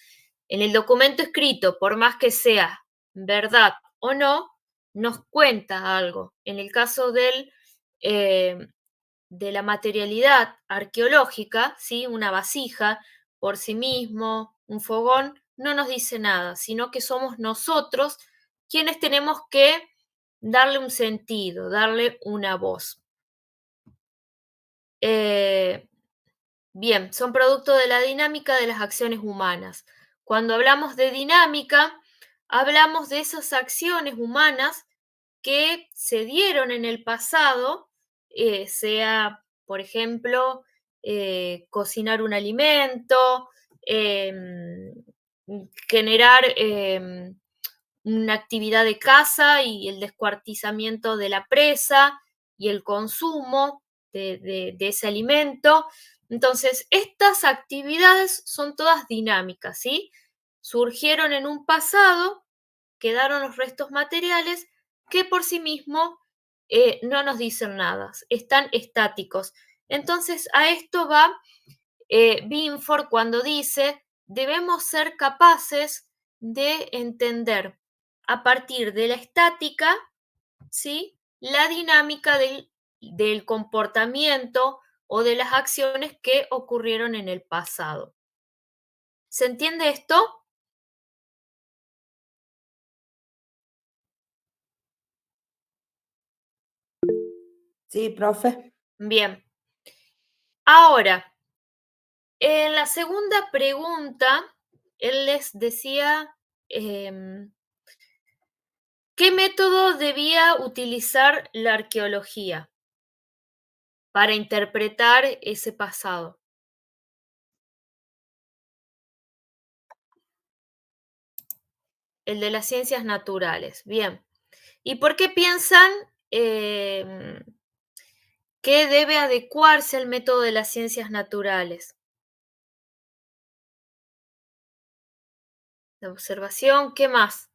Speaker 1: En el documento escrito, por más que sea verdad o no, nos cuenta algo. En el caso de la materialidad arqueológica, ¿sí? Una vasija por sí mismo, un fogón, no nos dice nada, sino que somos nosotros quienes tenemos que darle un sentido, darle una voz. Bien, son producto de la dinámica de las acciones humanas. Cuando hablamos de dinámica, hablamos de esas acciones humanas que se dieron en el pasado, sea, por ejemplo, cocinar un alimento, generar una actividad de caza y el descuartizamiento de la presa y el consumo de ese alimento. Entonces, estas actividades son todas dinámicas, ¿sí? Surgieron en un pasado, quedaron los restos materiales que por sí mismos no nos dicen nada, están estáticos. Entonces, a esto va Binford cuando dice, debemos ser capaces de entender a partir de la estática, ¿sí? La dinámica del comportamiento o de las acciones que ocurrieron en el pasado. ¿Se entiende esto?
Speaker 3: Sí, profe.
Speaker 1: Bien. Ahora, en la segunda pregunta, él les decía, ¿qué método debía utilizar la arqueología para interpretar ese pasado? El de las ciencias naturales. Bien. ¿Y por qué piensan que debe adecuarse al método de las ciencias naturales? La observación, ¿qué más?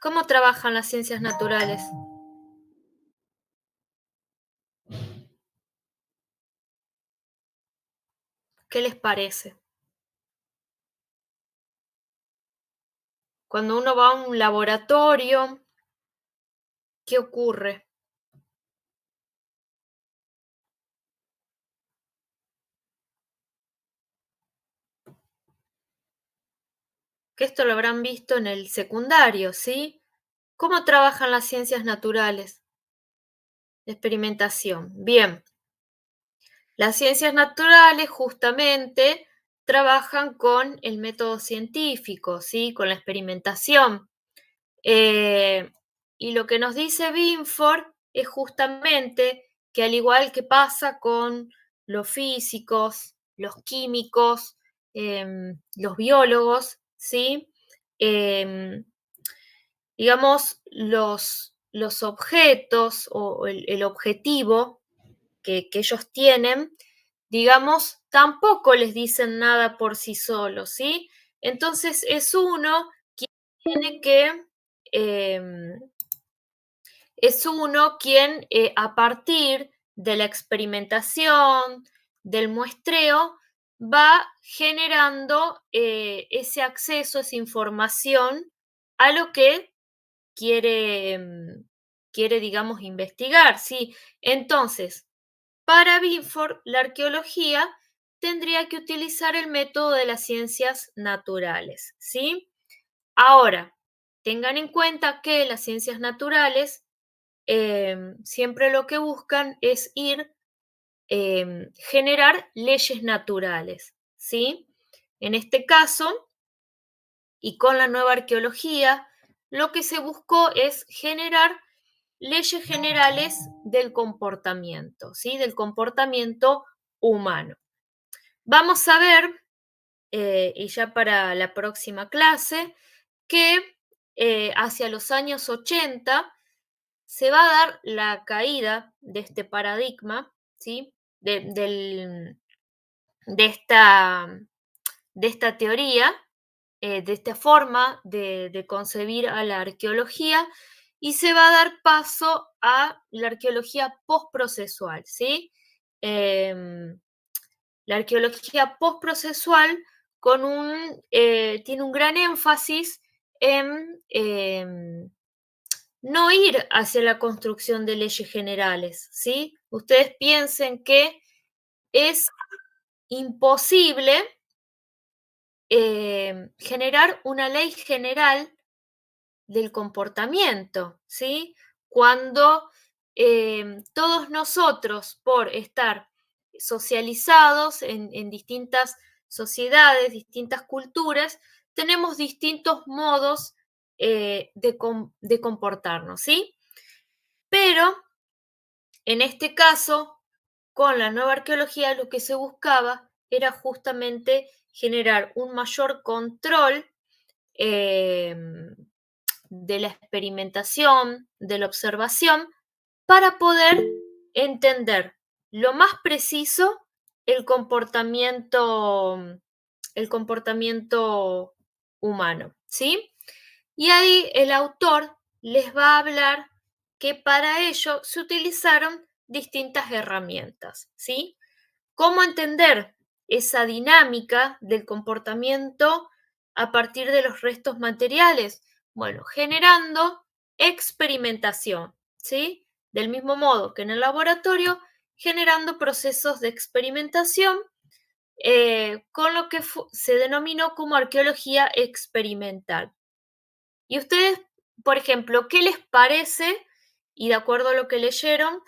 Speaker 1: ¿Cómo trabajan las ciencias naturales? ¿Qué les parece? Cuando uno va a un laboratorio, ¿qué ocurre? Que esto lo habrán visto en el secundario, ¿sí? ¿Cómo trabajan las ciencias naturales? Experimentación. Bien. Las ciencias naturales justamente trabajan con el método científico, ¿sí? Con la experimentación. Y lo que nos dice Binford es justamente que al igual que pasa con los físicos, los químicos, los biólogos, ¿sí? Digamos, los objetos o el objetivo que ellos tienen, digamos, tampoco les dicen nada por sí solos, ¿sí? Entonces es uno quien tiene que, a partir de la experimentación, del muestreo, va generando ese acceso, esa información a lo que quiere, digamos, investigar, ¿sí? Entonces, para Binford, la arqueología tendría que utilizar el método de las ciencias naturales, ¿sí? Ahora, tengan en cuenta que las ciencias naturales siempre lo que buscan es generar leyes naturales, ¿sí? En este caso, y con la nueva arqueología, lo que se buscó es generar leyes generales del comportamiento, ¿sí? Del comportamiento humano. Vamos a ver, y ya para la próxima clase, que hacia los años 80 se va a dar la caída de este paradigma, ¿sí? de esta teoría, de esta forma de concebir a la arqueología, y se va a dar paso a la arqueología postprocesual, ¿sí? La arqueología postprocesual tiene un gran énfasis en no ir hacia la construcción de leyes generales, ¿sí? Ustedes piensen que es imposible generar una ley general del comportamiento, ¿sí? Cuando todos nosotros, por estar socializados en distintas sociedades, distintas culturas, tenemos distintos modos de comportarnos, ¿sí? Pero en este caso, con la nueva arqueología, lo que se buscaba era justamente generar un mayor control de la experimentación, de la observación, para poder entender lo más preciso el comportamiento humano, ¿sí? Y ahí el autor les va a hablar que para ello se utilizaron distintas herramientas, ¿sí? ¿Cómo entender esa dinámica del comportamiento a partir de los restos materiales? Bueno, generando experimentación, ¿sí? Del mismo modo que en el laboratorio, generando procesos de experimentación con lo que se denominó como arqueología experimental. Y ustedes, por ejemplo, ¿qué les parece, y de acuerdo a lo que leyeron,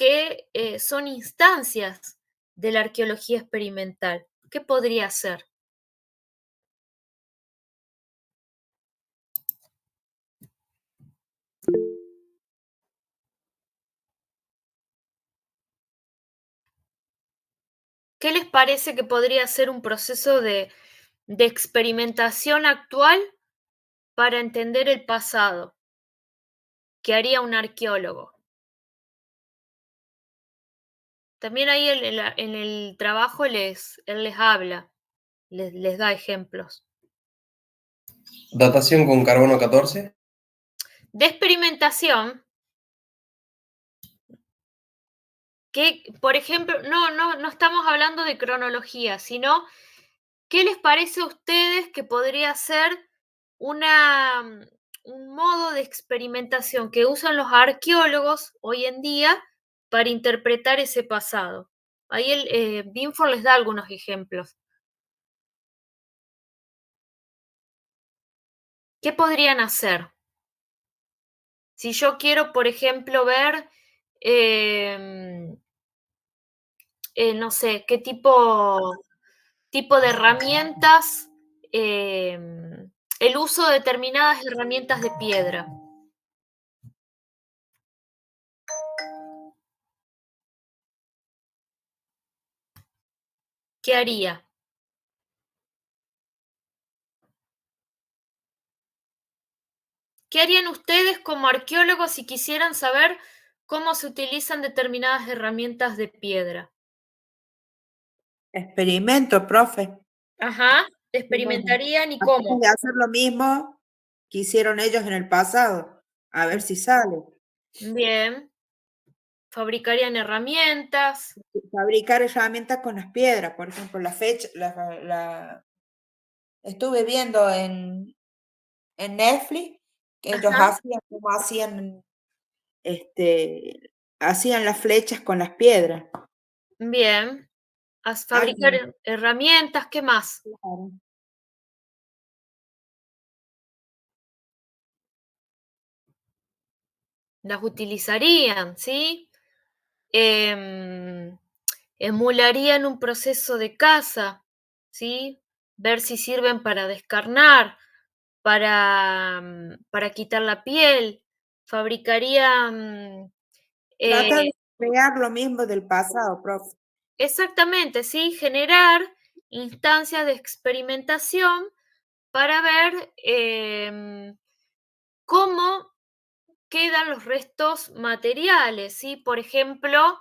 Speaker 1: que son instancias de la arqueología experimental. ¿Qué podría ser? ¿Qué les parece que podría ser un proceso de experimentación actual para entender el pasado? ¿Qué haría un arqueólogo? También ahí en el trabajo él les habla, les da ejemplos.
Speaker 5: Datación con carbono 14.
Speaker 1: De experimentación, que, por ejemplo, no estamos hablando de cronología, sino, ¿qué les parece a ustedes que podría ser un modo de experimentación que usan los arqueólogos hoy en día para interpretar ese pasado? Ahí Binford les da algunos ejemplos. ¿Qué podrían hacer? Si yo quiero, por ejemplo, ver, no sé, qué tipo de herramientas, el uso de determinadas herramientas de piedra. ¿Qué haría? ¿Qué harían ustedes como arqueólogos si quisieran saber cómo se utilizan determinadas herramientas de piedra?
Speaker 3: Experimento, profe.
Speaker 1: Ajá, experimentarían y
Speaker 3: Tratamos
Speaker 1: cómo.
Speaker 3: de hacer lo mismo que hicieron ellos en el pasado, a ver si sale.
Speaker 1: Bien. Fabricarían herramientas.
Speaker 3: Fabricar herramientas con las piedras, por ejemplo, estuve viendo en Netflix que ellos
Speaker 1: Ajá.
Speaker 3: hacían como hacían las flechas con las piedras.
Speaker 1: Bien. Fabricar herramientas, ¿qué más?
Speaker 3: Claro.
Speaker 1: Las utilizarían, ¿sí? Emularían un proceso de caza, ¿sí? Ver si sirven para descarnar, para quitar la piel. Fabricarían.
Speaker 3: Trata de crear lo mismo del pasado, profe.
Speaker 1: Exactamente, ¿sí? Generar instancias de experimentación para ver cómo quedan los restos materiales, ¿sí? Por ejemplo,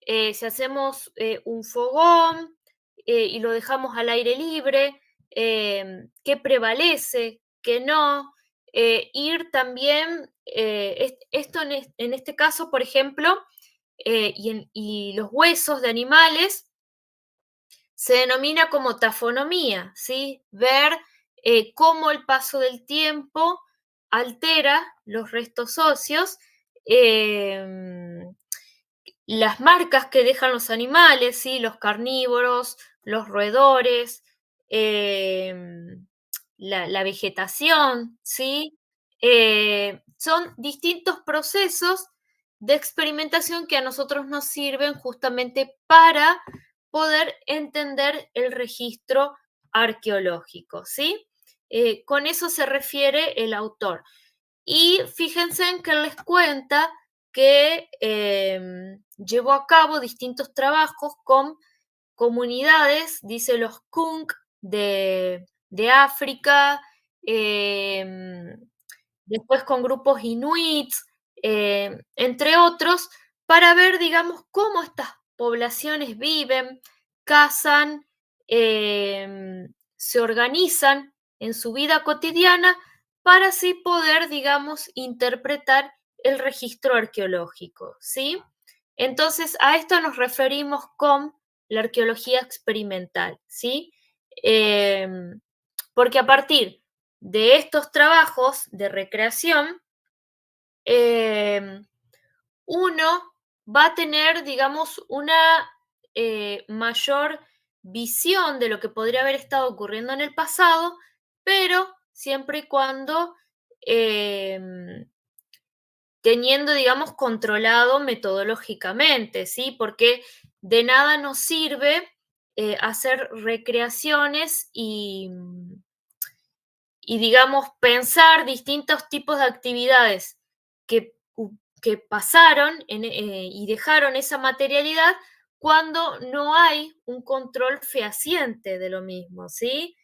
Speaker 1: si hacemos un fogón y lo dejamos al aire libre, ¿qué prevalece? ¿Qué no? Ir también, esto en este caso, por ejemplo, y los huesos de animales se denomina como tafonomía, ¿sí? Ver cómo el paso del tiempo altera los restos óseos, las marcas que dejan los animales, ¿sí? Los carnívoros, los roedores, la vegetación, ¿sí? Son distintos procesos de experimentación que a nosotros nos sirven justamente para poder entender el registro arqueológico, ¿sí? Con eso se refiere el autor. Y fíjense en que él les cuenta que llevó a cabo distintos trabajos con comunidades, dice los Kunk de África, después con grupos inuits, entre otros, para ver, digamos, cómo estas poblaciones viven, cazan, se organizan en su vida cotidiana para así poder, digamos, interpretar el registro arqueológico, ¿sí? Entonces, a esto nos referimos con la arqueología experimental, ¿sí? Porque a partir de estos trabajos de recreación, uno va a tener, digamos, una mayor visión de lo que podría haber estado ocurriendo en el pasado, pero siempre y cuando teniendo, digamos, controlado metodológicamente, ¿sí? Porque de nada nos sirve hacer recreaciones y, digamos, pensar distintos tipos de actividades que pasaron y dejaron esa materialidad cuando no hay un control fehaciente de lo mismo, ¿sí?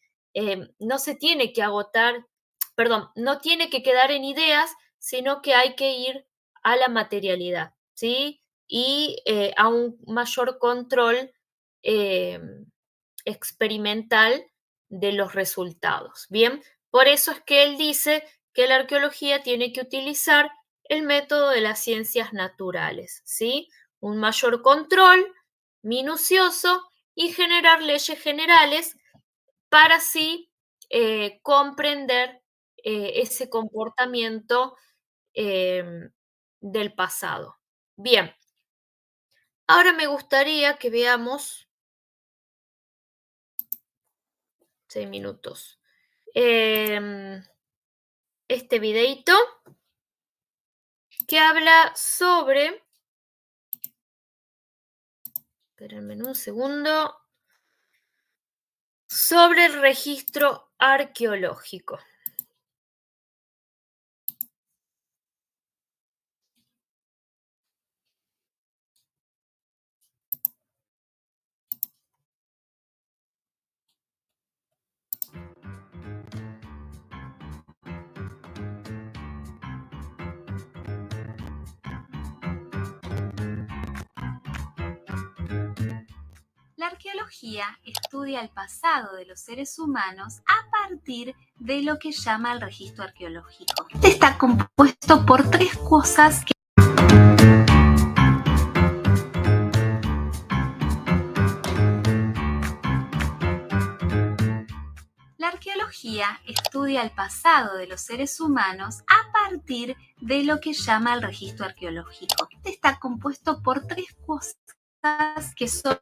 Speaker 1: No se tiene que agotar, perdón, no tiene que quedar en ideas, sino que hay que ir a la materialidad, ¿sí? Y a un mayor control experimental de los resultados. Bien, por eso es que él dice que la arqueología tiene que utilizar el método de las ciencias naturales, ¿sí? Un mayor control minucioso y generar leyes generales para así comprender ese comportamiento del pasado. Bien, ahora me gustaría que veamos 6 minutos. Este videito que habla sobre, espérenme un segundo, sobre el registro arqueológico.
Speaker 8: La arqueología estudia el pasado de los seres humanos a partir de lo que llama el registro arqueológico. Este está compuesto por tres cosas que La arqueología estudia el pasado de los seres humanos a partir de lo que llama el registro arqueológico. Este está compuesto por tres cosas que son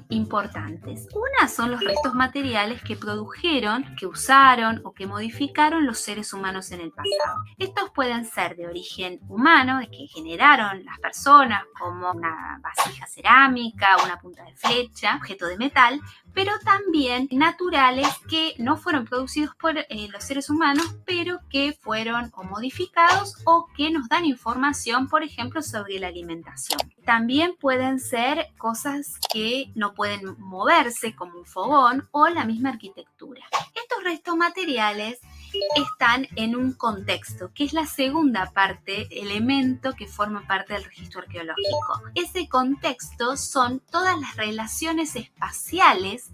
Speaker 8: importantes. Una son los restos materiales que produjeron, que usaron o que modificaron los seres humanos en el pasado. Estos pueden ser de origen humano, de que generaron las personas, como una vasija cerámica, una punta de flecha, objeto de metal, pero también naturales que no fueron producidos por los seres humanos, pero que fueron o modificados o que nos dan información, por ejemplo, sobre la alimentación. También pueden ser cosas que no pueden moverse, como un fogón o la misma arquitectura. Estos restos materiales están en un contexto, que es la segunda parte, elemento que forma parte del registro arqueológico. Ese contexto son todas las relaciones espaciales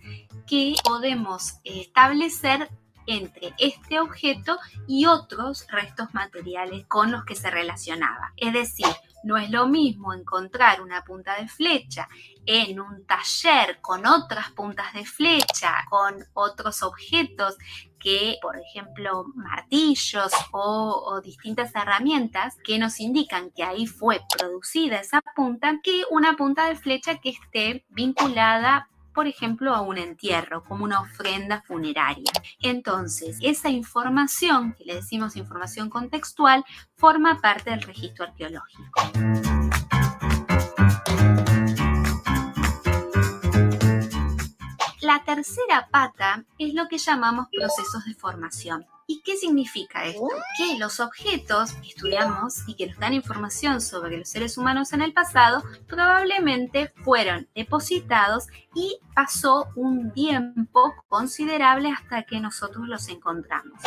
Speaker 8: que podemos establecer entre este objeto y otros restos materiales con los que se relacionaba. Es decir, no es lo mismo encontrar una punta de flecha en un taller con otras puntas de flecha, con otros objetos que, por ejemplo, martillos o distintas herramientas que nos indican que ahí fue producida esa punta, que una punta de flecha que esté vinculada, por ejemplo, a un entierro, como una ofrenda funeraria. Entonces, esa información, que le decimos información contextual, forma parte del registro arqueológico. La tercera pata es lo que llamamos procesos de formación. ¿Y qué significa esto? Que los objetos que estudiamos y que nos dan información sobre los seres humanos en el pasado probablemente fueron depositados y pasó un tiempo considerable hasta que nosotros los encontramos.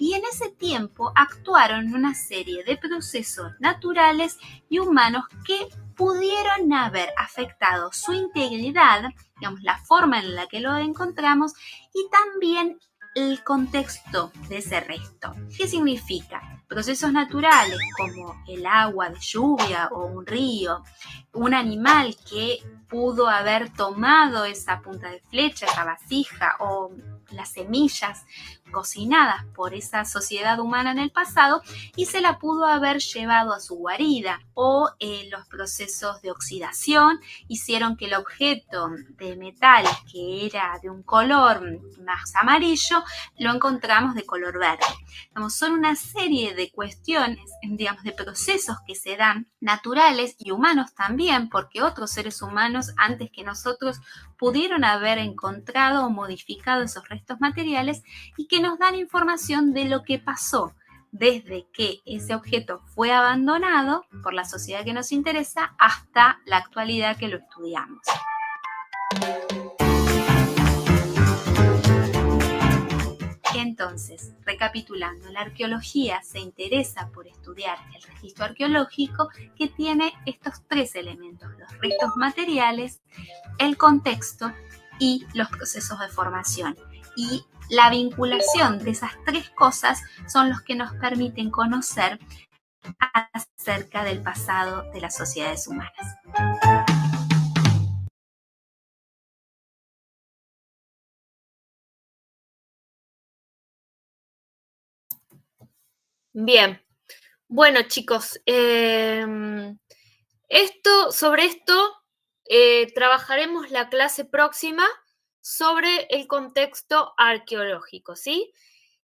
Speaker 8: Y en ese tiempo actuaron una serie de procesos naturales y humanos que pudieron haber afectado su integridad, digamos, la forma en la que lo encontramos y también el contexto de ese resto. ¿Qué significa? Procesos naturales como el agua de lluvia o un río, un animal que pudo haber tomado esa punta de flecha, esa vasija o las semillas cocinadas por esa sociedad humana en el pasado y se la pudo haber llevado a su guarida, o los procesos de oxidación hicieron que el objeto de metal que era de un color más amarillo lo encontramos de color verde. Son una serie de cuestiones, digamos, de procesos que se dan naturales y humanos también, porque otros seres humanos antes que nosotros pudieron haber encontrado o modificado esos restos materiales y que nos dan información de lo que pasó desde que ese objeto fue abandonado por la sociedad que nos interesa hasta la actualidad que lo estudiamos. Entonces, recapitulando, la arqueología se interesa por estudiar el registro arqueológico que tiene estos tres elementos: los restos materiales, el contexto y los procesos de formación. Y la vinculación de esas tres cosas son los que nos permiten conocer acerca del pasado de las sociedades humanas.
Speaker 1: Bien, bueno chicos, sobre esto trabajaremos la clase próxima sobre el contexto arqueológico, ¿sí?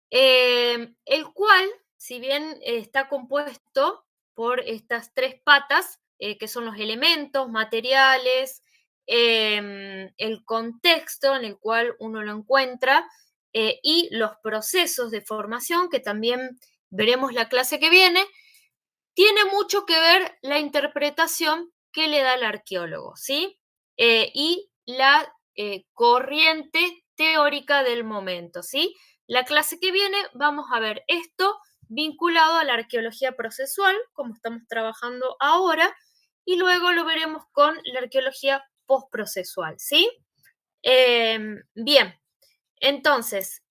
Speaker 1: El cual, si bien está compuesto por estas tres patas, que son los elementos, materiales, el contexto en el cual uno lo encuentra y los procesos de formación, que también veremos la clase que viene, tiene mucho que ver la interpretación que le da el arqueólogo, ¿sí? Y la corriente teórica del momento, ¿sí? La clase que viene vamos a ver esto vinculado a la arqueología procesual, como estamos trabajando ahora, y luego lo veremos con la arqueología postprocesual, ¿sí? Bien, entonces,